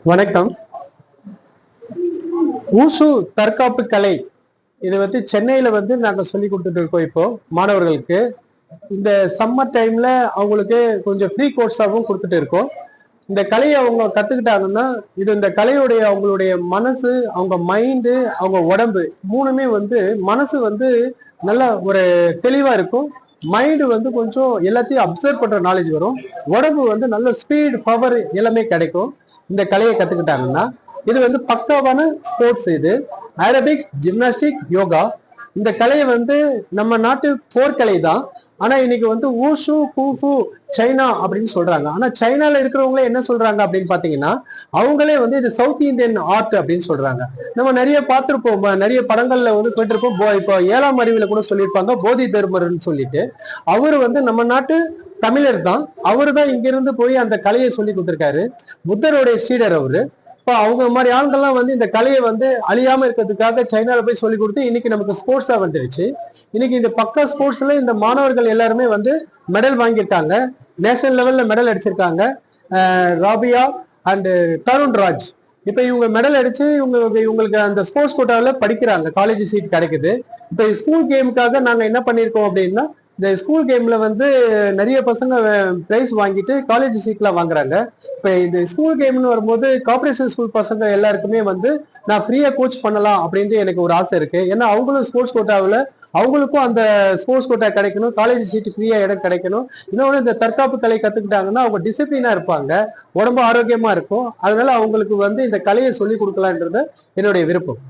வணக்கம். ஊசு தற்காப்பு கலை இது வந்து சென்னையில வந்து நாங்க சொல்லி கொடுத்துட்டு இருக்கோம். இப்போ மாணவர்களுக்கு இந்த சம்மர் டைம்ல அவங்களுக்கு கொஞ்சம் ஃப்ரீ கோர்ஸாகவும் கொடுத்துட்டு இருக்கோம். இந்த கலையை அவங்க கத்துக்கிட்டாங்கன்னா இந்த கலையுடைய அவங்களுடைய மனசு, அவங்க மைண்டு, அவங்க உடம்பு மூணுமே வந்து மனசு வந்து நல்ல ஒரு தெளிவா இருக்கும். மைண்டு வந்து கொஞ்சம் எல்லாத்தையும் அப்சர்வ் பண்ற நாலேஜ் வரும். உடம்பு வந்து நல்ல ஸ்பீடு, பவர் எல்லாமே கிடைக்கும் இந்த கலையை கத்துக்கிட்டாங்கன்னா. இது வந்து பக்காவான ஸ்போர்ட்ஸ். இது ஏரோபிக்ஸ், ஜிம்னாஸ்டிக், யோகா. இந்த கலையை வந்து நம்ம நாட்டு போர்க்கலை தான். ஆனா இன்னைக்கு வந்து ஊஷு, கூஃபு, சைனா அப்படின்னு சொல்றாங்க. ஆனா சைனால இருக்கிறவங்களே என்ன சொல்றாங்க அப்படின்னு பாத்தீங்கன்னா, அவங்களே வந்து இது சவுத் இந்தியன் ஆர்ட் அப்படின்னு சொல்றாங்க. நம்ம நிறைய பார்த்திருப்போம், நிறைய படங்கள்ல வந்து போயிட்டு இப்போ 7ஆம் அறிவுல கூட சொல்லியிருப்பாங்க போதி தர்மர்னு சொல்லிட்டு. அவரு வந்து நம்ம நாட்டு தமிழர் தான். அவரு தான் இங்கிருந்து போய் அந்த கலையை சொல்லி கொடுத்திருக்காரு. புத்தருடைய சீடர் அவரு. இப்போ அவங்க மாதிரி ஆண்கள்லாம் வந்து இந்த கலையை வந்து அழியாம இருக்கிறதுக்காக சைனால போய் சொல்லி கொடுத்து இன்னைக்கு நமக்கு ஸ்போர்ட்ஸா வந்துருச்சு. இன்னைக்கு இந்த பக்கா ஸ்போர்ட்ஸ்ல இந்த மாணவர்கள் எல்லாருமே வந்து மெடல் வாங்கியிருக்காங்க. நேஷனல் லெவல்ல மெடல் அடிச்சிருக்காங்க. ராபியா அண்ட் தருண் ராஜ். இப்ப இவங்க மெடல் அடிச்சு இவங்களுக்கு அந்த ஸ்போர்ட்ஸ் கோட்டாவில் படிக்கிறாங்க. காலேஜ் சீட் கிடைக்குது. இப்ப ஸ்கூல் கேமுக்காக நாங்க என்ன பண்ணிருக்கோம் அப்படின்னா, இந்த ஸ்கூல் கேம்ல வந்து நிறைய பசங்க பிரைஸ் வாங்கிட்டு காலேஜ் சீட்ல வாங்குறாங்க. இப்ப இந்த ஸ்கூல் கேம்னு வரும்போது கார்பரேஷன் ஸ்கூல் பசங்க எல்லாருக்குமே வந்து நான் ஃப்ரீயா கோச் பண்ணலாம் அப்படின்ட்டு எனக்கு ஒரு ஆசை இருக்கு. ஏன்னா அவங்களும் ஸ்போர்ட்ஸ் கோட்டாவில் அவங்களுக்கும் அந்த ஸ்போர்ட்ஸ் கோட்டா கிடைக்கணும், காலேஜ் சீட்டு ஃப்ரீயா இடம் கிடைக்கணும். இன்னொன்று இந்த தற்காப்பு கலை கத்துக்கிட்டாங்கன்னா அவங்க டிசிப்ளினா இருப்பாங்க, உடம்பு ஆரோக்கியமா இருக்கும். அதனால அவங்களுக்கு வந்து இந்த கலையை சொல்லி கொடுக்கலான்றது என்னுடைய விருப்பம்.